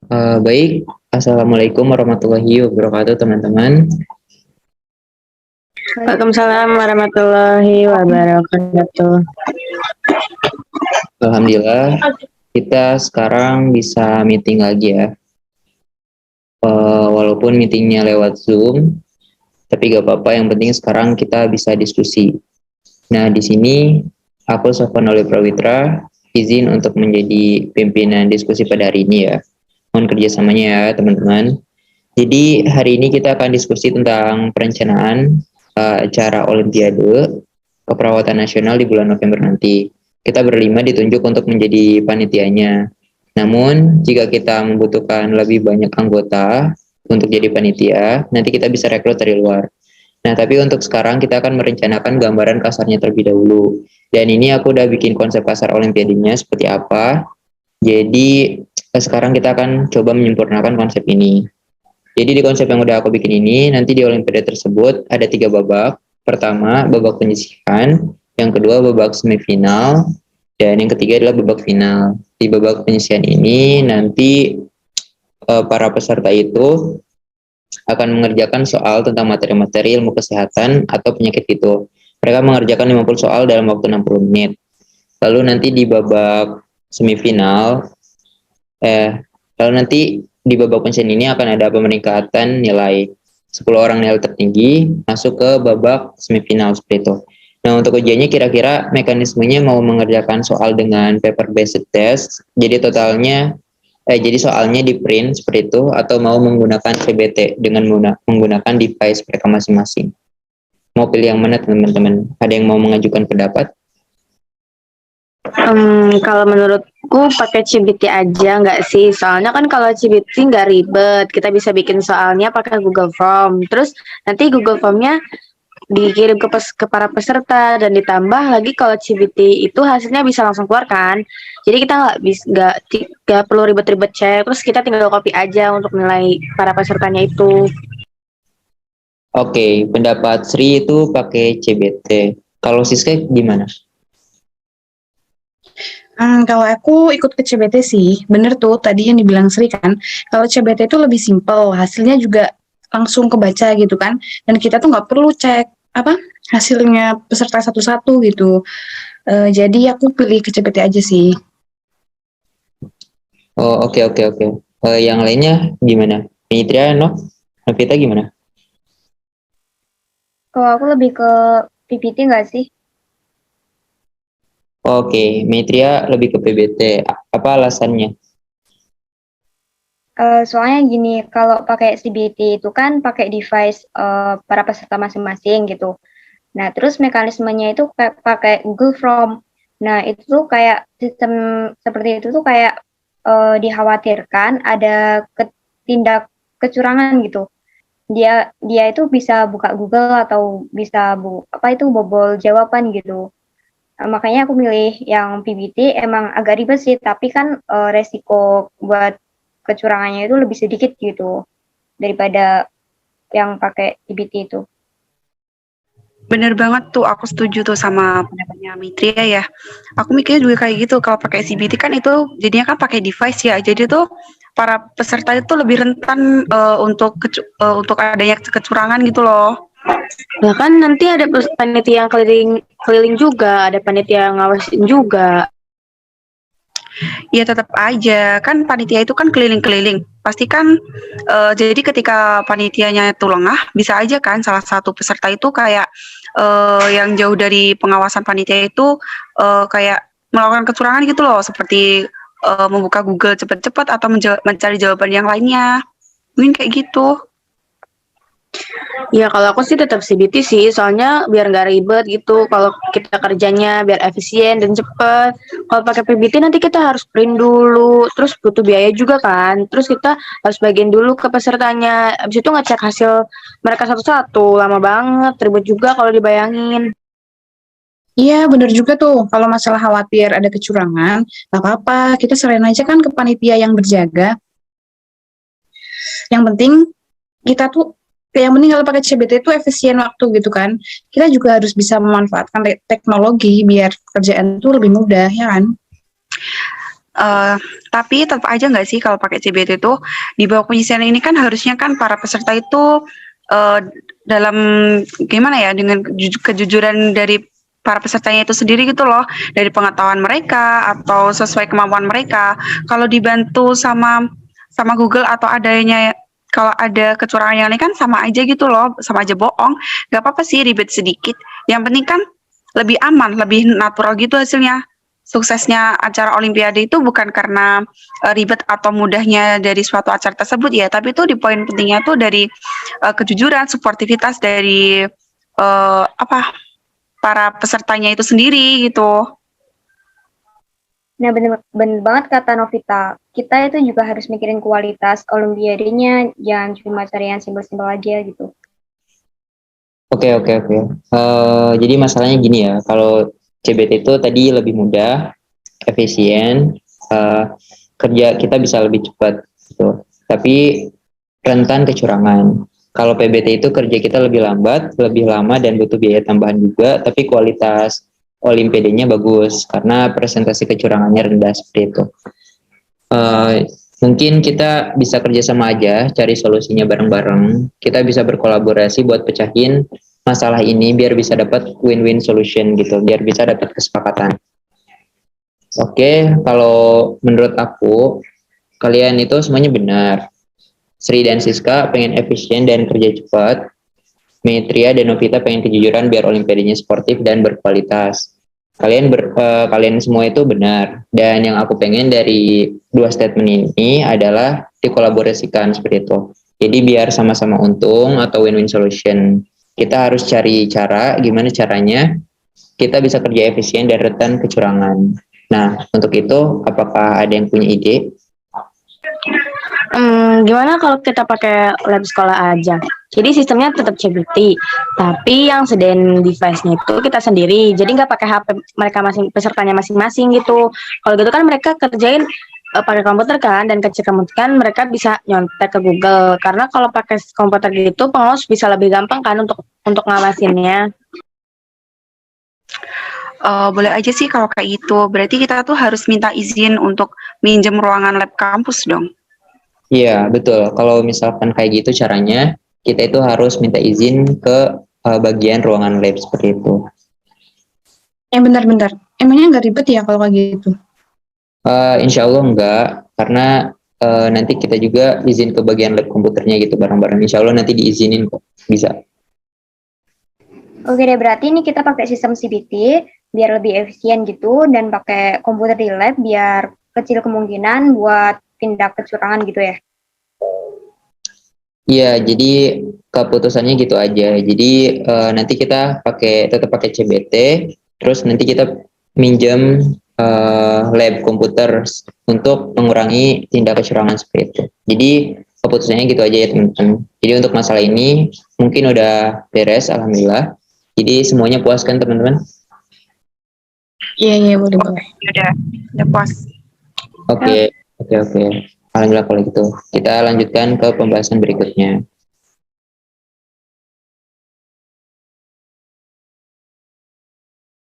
Baik, Assalamualaikum warahmatullahi wabarakatuh teman-teman. Waalaikumsalam warahmatullahi wabarakatuh. Alhamdulillah, kita sekarang bisa meeting lagi ya. Walaupun meetingnya lewat Zoom, tapi gak apa-apa, yang penting sekarang kita bisa diskusi. Nah, di sini aku Sofwan Oleh Prawitra, izin untuk menjadi pimpinan diskusi pada hari ini ya. Mohon kerjasamanya ya teman-teman. Jadi hari ini kita akan diskusi tentang perencanaan acara Olimpiade Keperawatan Nasional di bulan November nanti. Kita berlima ditunjuk untuk menjadi panitianya. Namun, jika kita membutuhkan lebih banyak anggota untuk jadi panitia, nanti kita bisa rekrut dari luar. Nah, tapi untuk sekarang kita akan merencanakan gambaran kasarnya terlebih dahulu. Dan ini aku udah bikin konsep kasar Olimpiadenya seperti apa. Jadi, sekarang kita akan coba menyempurnakan konsep ini. Jadi di konsep yang udah aku bikin ini, nanti di Olimpiade tersebut ada 3 babak. Pertama, babak penyisihan. Yang kedua, babak semifinal. Dan yang ketiga adalah babak final. Di babak penyisihan ini, nanti para peserta itu akan mengerjakan soal tentang materi-materi ilmu kesehatan atau penyakit itu. Mereka mengerjakan 50 soal dalam waktu 60 menit. Lalu nanti di babak semifinal, lalu nanti di babak penyisihan ini akan ada pemeringkatan nilai 10 orang nilai tertinggi masuk ke babak semifinal seperti itu. Nah, untuk ujiannya kira-kira mekanismenya mau mengerjakan soal dengan paper based test, jadi jadi soalnya di print seperti itu, atau mau menggunakan CBT dengan menggunakan device mereka masing-masing. Mau pilih yang mana teman-teman? Ada yang mau mengajukan pendapat? Kalau menurutku pakai CBT aja nggak sih? Soalnya kan kalau CBT nggak ribet, kita bisa bikin soalnya pakai Google Form. Terus nanti Google Formnya dikirim ke para peserta dan ditambah lagi kalau CBT itu hasilnya bisa langsung keluar kan. Jadi kita nggak perlu ribet-ribet cek. Terus kita tinggal copy aja untuk nilai para pesertanya itu. Oke, pendapat Sri itu pakai CBT. Kalau Siska gimana? Kalau aku ikut ke CBT sih, bener tuh tadi yang dibilang Sri kan, kalau CBT itu lebih simpel, hasilnya juga langsung kebaca gitu kan, dan kita tuh nggak perlu cek hasilnya peserta satu-satu gitu. Jadi aku pilih ke CBT aja sih. Oh, oke. Yang lainnya gimana? Nitria, Novita gimana? Kalau aku lebih ke PPT nggak sih? Oke, Nitria lebih ke PBT. Apa alasannya? Soalnya gini, kalau pakai CBT itu kan pakai device para peserta masing-masing gitu. Nah, terus mekanismenya itu pakai Google Form. Nah, itu tuh kayak sistem seperti itu tuh kayak dikhawatirkan ada tindak kecurangan gitu. Dia itu bisa buka Google atau bisa bobol jawaban gitu. Makanya aku milih yang PBT. Emang agak ribet sih, tapi kan resiko buat kecurangannya itu lebih sedikit gitu daripada yang pakai PBT itu. Bener banget tuh, aku setuju tuh sama pendapatnya Mitria ya. Aku mikirnya juga kayak gitu, kalau pakai CBT kan itu jadinya kan pakai device ya, jadi tuh para peserta itu lebih rentan untuk adanya kecurangan gitu loh. Nah kan nanti ada panitia yang keliling juga, ada panitia yang ngawasin juga. Ya tetap aja, kan panitia itu kan keliling-keliling. Pasti kan, jadi ketika panitianya itu lengah, bisa aja kan salah satu peserta itu kayak yang jauh dari pengawasan panitia itu kayak melakukan kecurangan gitu loh, seperti membuka Google cepat-cepat atau mencari jawaban yang lainnya. Mungkin kayak gitu. Ya kalau aku sih tetap CBT sih, soalnya biar nggak ribet gitu. Kalau kita kerjanya biar efisien dan cepet. Kalau pakai PBT nanti kita harus print dulu, terus butuh biaya juga kan. Terus kita harus bagiin dulu ke pesertanya. Abis itu ngecek hasil mereka satu-satu, lama banget, ribet juga kalau dibayangin. Iya bener juga tuh, kalau masalah khawatir ada kecurangan, nggak apa-apa, kita serahin aja kan ke panitia yang berjaga. Yang penting kita tuh yang penting kalau pakai CBT itu efisien waktu gitu kan. Kita juga harus bisa memanfaatkan teknologi biar kerjaan itu lebih mudah ya kan. Tapi tetap aja nggak sih kalau pakai CBT itu di bawah penyisian ini kan harusnya kan para peserta itu eh, dalam gimana ya dengan kejujuran dari para pesertanya itu sendiri gitu loh, dari pengetahuan mereka atau sesuai kemampuan mereka. Kalau dibantu sama Google atau adanya kalau ada kecurangan yang lain kan sama aja gitu loh, sama aja bohong. Gak apa-apa sih ribet sedikit. Yang penting kan lebih aman, lebih natural gitu hasilnya. Suksesnya acara Olimpiade itu bukan karena ribet atau mudahnya dari suatu acara tersebut ya, tapi itu di poin pentingnya tuh dari kejujuran, sportivitas dari para pesertanya itu sendiri gitu. Nah, bener banget kata Novita. Kita itu juga harus mikirin kualitas olimpiadenya, jangan cuma cari yang simpel-simpel aja gitu. Oke. Jadi masalahnya gini ya, kalau CBT itu tadi lebih mudah, efisien, kerja kita bisa lebih cepat gitu. Tapi rentan kecurangan. Kalau PBT itu kerja kita lebih lambat, lebih lama dan butuh biaya tambahan juga, tapi kualitas Olimpiadenya bagus karena presentasi kecurangannya rendah seperti itu. Mungkin kita bisa kerjasama aja, cari solusinya bareng-bareng. Kita bisa berkolaborasi buat pecahin masalah ini biar bisa dapat win-win solution gitu, biar bisa dapat kesepakatan. Oke, kalau menurut aku kalian itu semuanya benar. Sri dan Siska pengen efisien dan kerja cepat. Metria dan Novita pengen kejujuran biar olimpiadanya sportif dan berkualitas. Kalian semua itu benar. Dan yang aku pengen dari dua statement ini adalah dikolaborasikan seperti itu. Jadi biar sama-sama untung atau win-win solution. Kita harus cari cara, gimana caranya kita bisa kerja efisien dan rentan kecurangan. Nah, untuk itu apakah ada yang punya ide? Gimana kalau kita pakai lab sekolah aja? Jadi sistemnya tetap CBT, tapi yang sediain device-nya itu kita sendiri. Jadi nggak pakai HP mereka pesertanya masing-masing gitu. Kalau gitu kan mereka kerjain pakai komputer kan, dan ketika kan mereka bisa nyontek ke Google. Karena kalau pakai komputer gitu, pengawas bisa lebih gampang kan untuk ngawasinnya. Boleh aja sih kalau kayak gitu. Berarti kita tuh harus minta izin untuk minjem ruangan lab kampus dong. Iya, betul. Kalau misalkan kayak gitu caranya, kita itu harus minta izin ke bagian ruangan lab seperti itu. Bentar-bentar. Emangnya nggak ribet ya kalau kayak gitu? Insya Allah enggak, karena nanti kita juga izin ke bagian lab komputernya gitu bareng-bareng. Insya Allah nanti diizinin kok, bisa. Oke deh, berarti ini kita pakai sistem CBT biar lebih efisien gitu, dan pakai komputer di lab biar kecil kemungkinan buat tindak kecurangan gitu ya. Iya, jadi keputusannya gitu aja. Jadi nanti kita tetap pakai CBT, terus nanti kita minjem lab komputer untuk mengurangi tindak kecurangan seperti itu. Jadi keputusannya gitu aja ya teman-teman. Jadi untuk masalah ini mungkin udah beres, alhamdulillah. Jadi semuanya puas kan teman-teman? Iya, boleh. Udah puas. Oke. Alhamdulillah kalau gitu. Kita lanjutkan ke pembahasan berikutnya.